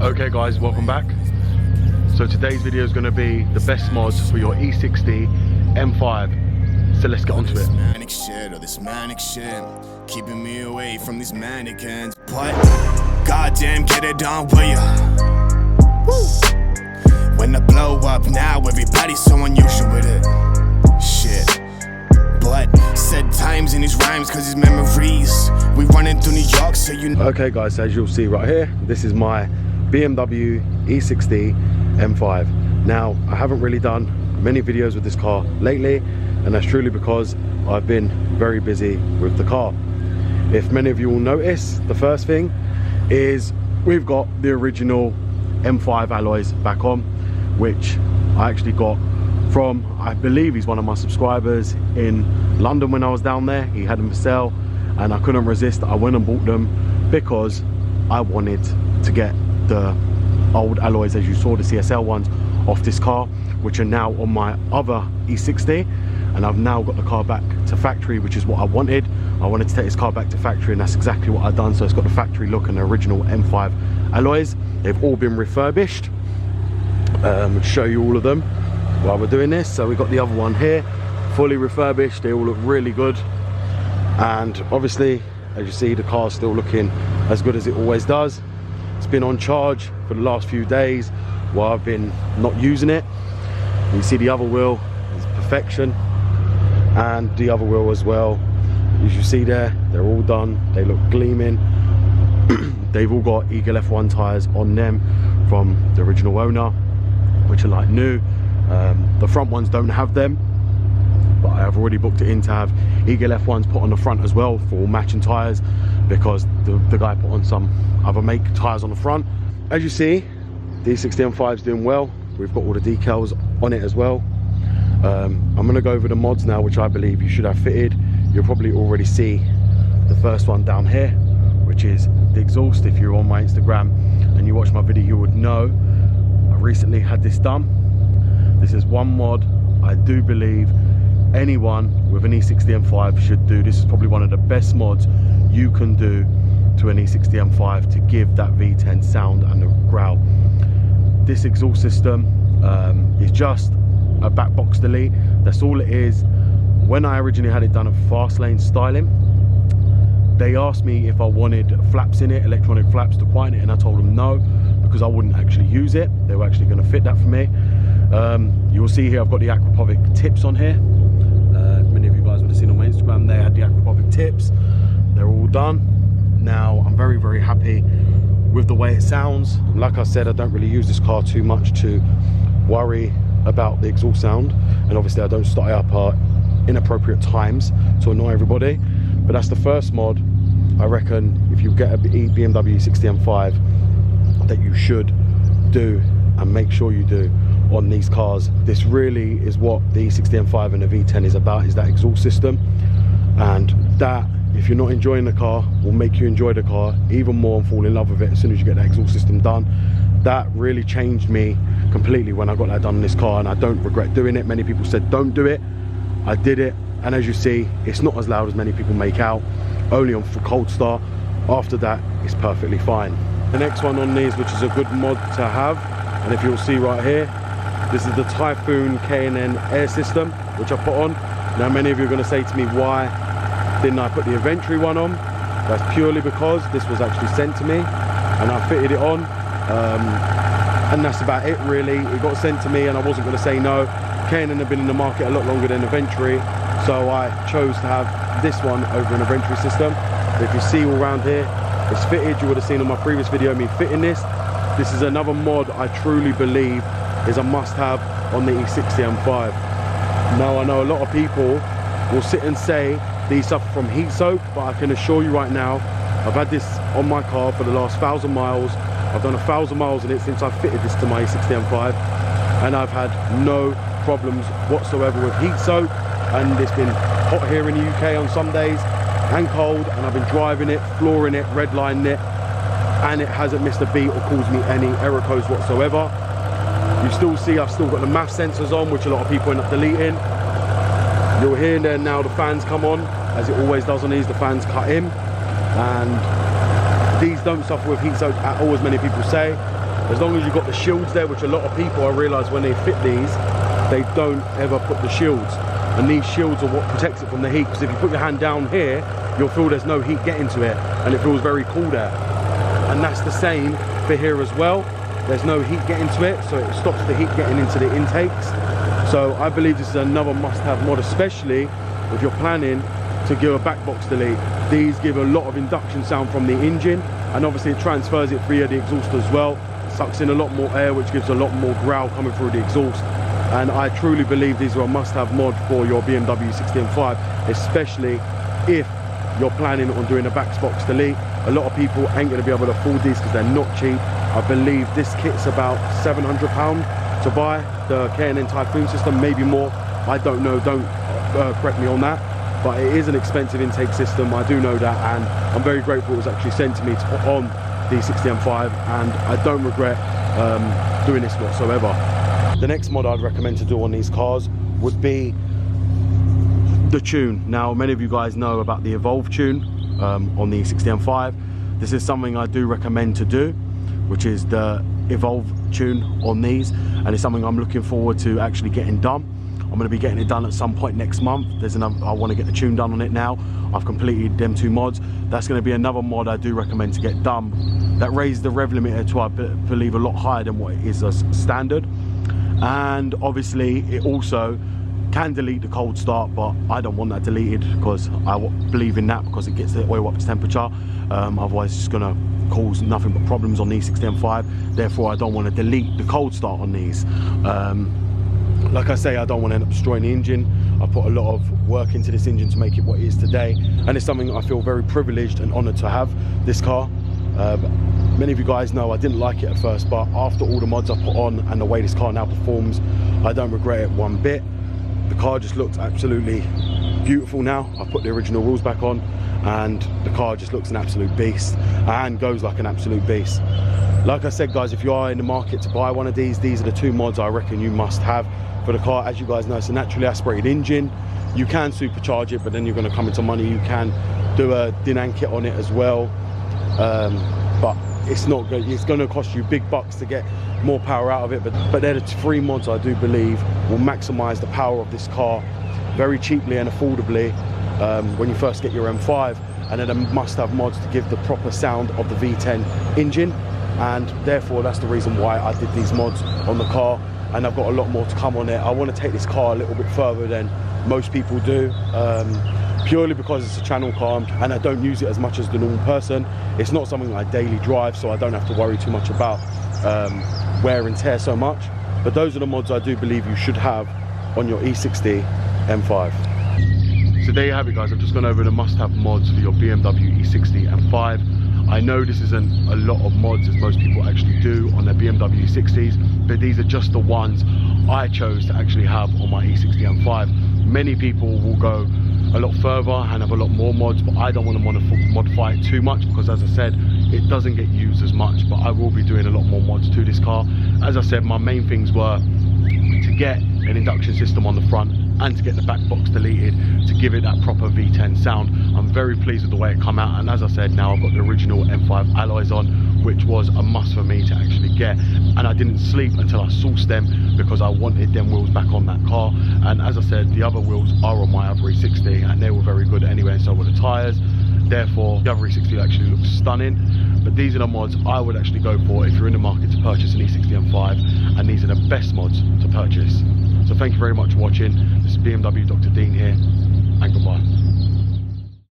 Okay guys, welcome back. So today's video is going to be the best mods for your E60 M5. So let's get onto it. Manic shit or this manic shit keeping me away from these mannequins. But goddamn, get it done, will ya? Woo. When I blow up now, everybody's so unusual with it. Shit. But said times in these rhymes, cause these memories we running through New York, so you know. Okay guys, so as you'll see right here, this is my BMW E60 M5. Now, I haven't really done many videos with this car lately, and that's truly because I've been very busy with the car. If many of you will notice, the first thing is we've got the original M5 alloys back on, which I actually got from, I believe he's one of my subscribers in London when I was down there. He had them for sale and I couldn't resist. I went and bought them because I wanted to get the old alloys, as you saw, the CSL ones, off this car, which are now on my other E60, and I've now got the car back to factory, which is what I wanted. I wanted to take this car back to factory, and that's exactly what I've done. So it's got the factory look and the original M5 alloys. They've all been refurbished. Show you all of them while we're doing this. So we've got the other one here, fully refurbished. They all look really good, and obviously, as you see, the car's still looking as good as it always does. It's been on charge for the last few days while I've been not using it. You see the other wheel is perfection, and the other wheel as well. As you see there, they're all done. They look gleaming. They've all got Eagle F1 tyres on them from the original owner, which are like new. The front ones don't have them, but I have already booked it in to have Eagle F1s put on the front as well for all matching tyres, because the guy put on some other make tyres on the front. As you see, the E60 M5 is doing well. We've got all the decals on it as well. I'm going to go over the mods now, which I believe you should have fitted. You'll probably already see the first one down here, which is the exhaust. If you're on my Instagram and you watch my video, you would know I recently had this done. This is one mod I do believe anyone with an E60 M5 should do. This is probably one of the best mods you can do to an E60 M5 to give that V10 sound and the growl. This exhaust system is just a back box delete. That's all it is. When I originally had it done at fast lane styling, they asked me if I wanted flaps in it, electronic flaps to quieten it, and I told them no, because I wouldn't actually use it. They were actually going to fit that for me. You'll see here I've got the aquapovic tips on here. Many of you guys would have seen on my Instagram, they had the aquapovic tips. They're all done. Now I'm very, very happy with the way it sounds. Like I said, I don't really use this car too much to worry about the exhaust sound, and obviously I don't start it up at inappropriate times to annoy everybody. But that's the first mod I reckon, if you get a BMW E60 M5, that you should do and make sure you do on these cars. This really is what the E60 M5 and the V10 is about, is that exhaust system. And that, if you're not enjoying the car, will make you enjoy the car even more and fall in love with it as soon as you get that exhaust system done. That really changed me completely when I got that done in this car, and I don't regret doing it. Many people said don't do it. I did it, and as you see, it's not as loud as many people make out, only on for cold start. After that, it's perfectly fine. The next one on these, which is a good mod to have, and if you'll see right here, this is the Typhoon K&N air system, which I put on. Now many of you are going to say to me, why didn't I put the inventory one on? That's purely because this was actually sent to me and I fitted it on, and that's about it really. It got sent to me and I wasn't going to say no. K&N have been in the market a lot longer than inventory, so I chose to have this one over an inventory system. If you see all around here, it's fitted. You would have seen on my previous video me fitting this. This is another mod I truly believe is a must-have on the E60 M5. Now I know a lot of people will sit and say these suffer from heat soak, but I can assure you right now, I've had this on my car for the last 1,000 miles. I've done 1,000 miles in it since I fitted this to my E60 M5, and I've had no problems whatsoever with heat soak. And it's been hot here in the UK on some days and cold, and I've been driving it, flooring it, redlining it, and it hasn't missed a beat or caused me any error codes whatsoever. You still see I've still got the MAF sensors on, which a lot of people end up deleting. You'll hear there now the fans come on, as it always does on these. The fans cut in, and these don't suffer with heat soak at all, as many people say. as long as you've got the shields there, which a lot of people, I realise when they fit these, they don't ever put the shields. And these shields are what protects it from the heat, because if you put your hand down here, you'll feel there's no heat getting to it, and it feels very cool there. And that's the same for here as well. There's no heat getting to it, so it stops the heat getting into the intakes. So I believe this is another must-have mod, especially if you're planning to give a back box delete. These give a lot of induction sound from the engine, and obviously it transfers it via the exhaust as well. It sucks in a lot more air, which gives a lot more growl coming through the exhaust. And I truly believe these are a must-have mod for your BMW E60 M5, especially if you're planning on doing a back box delete. A lot of people ain't going to be able to afford these because they're not cheap. I believe this kit's about £700 to buy, the K&N Typhoon system, maybe more. I don't know, don't correct me on that. But it is an expensive intake system, I do know that, and I'm very grateful it was actually sent to me to put on the E60 M5, and I don't regret doing this whatsoever. The next mod I'd recommend to do on these cars would be the tune. Now, many of you guys know about the Evolve tune on the E60 M5. This is something I do recommend to do, which is the Evolve tune on these, and it's something I'm looking forward to actually getting done. I'm going to be getting it done at some point next month. There's another, I want to get the tune done on it now. I've completed them 2 mods. That's going to be another mod I do recommend to get done. That raised the rev limiter to, I believe, a lot higher than what it is as standard. And obviously it also can delete the cold start, but I don't want that deleted because I believe in that, because it gets the oil up to temperature. Otherwise it's just going to cause nothing but problems on the E60 M5. Therefore I don't want to delete the cold start on these. Like I say, I don't want to end up destroying the engine. I put a lot of work into this engine to make it what it is today, and it's something I feel very privileged and honoured to have this car. Many of you guys know I didn't like it at first, but after all the mods I put on and the way this car now performs, I don't regret it one bit. The car just looks absolutely beautiful now. I put the original wheels back on and the car just looks an absolute beast and goes like an absolute beast. Like I said, guys, if you are in the market to buy one of these are the 2 mods I reckon you must have for the car. As you guys know, it's a naturally aspirated engine. You can supercharge it, but then you're going to come into money. You can do a Dinan kit on it as well, but it's not good. It's going to cost you big bucks to get more power out of it. But they're the 3 mods I do believe will maximize the power of this car very cheaply and affordably when you first get your M5. And then a must-have mods to give the proper sound of the V10 engine, and therefore that's the reason why I did these mods on the car, and I've got a lot more to come on it. I want to take this car a little bit further than most people do, purely because it's a channel car and I don't use it as much as the normal person. It's not something I daily drive, so I don't have to worry too much about wear and tear so much. But those are the mods I do believe you should have on your E60 M5. So there you have it, guys. I've just gone over the must-have mods for your BMW E60 M5. I know this isn't a lot of mods as most people actually do on their BMW E60s, but these are just the ones I chose to actually have on my E60 M5. Many people will go a lot further and have a lot more mods, but I don't want to modify it too much because, as I said, it doesn't get used as much. But I will be doing a lot more mods to this car. As I said, my main things were to get an induction system on the front and to get the back box deleted to give it that proper V10 sound. I'm very pleased with the way it come out, and as I said, now I've got the original M5 alloys on, which was a must for me to actually get, and I didn't sleep until I sourced them because I wanted them wheels back on that car. And as I said, the other wheels are on my other E60 and they were very good anyway, and so were the tyres. Therefore the other E60 actually looks stunning. But these are the mods I would actually go for if you're in the market to purchase an E60 M5, and these are the best mods to purchase. So thank you very much for watching. This is BMW Dr. Dean here.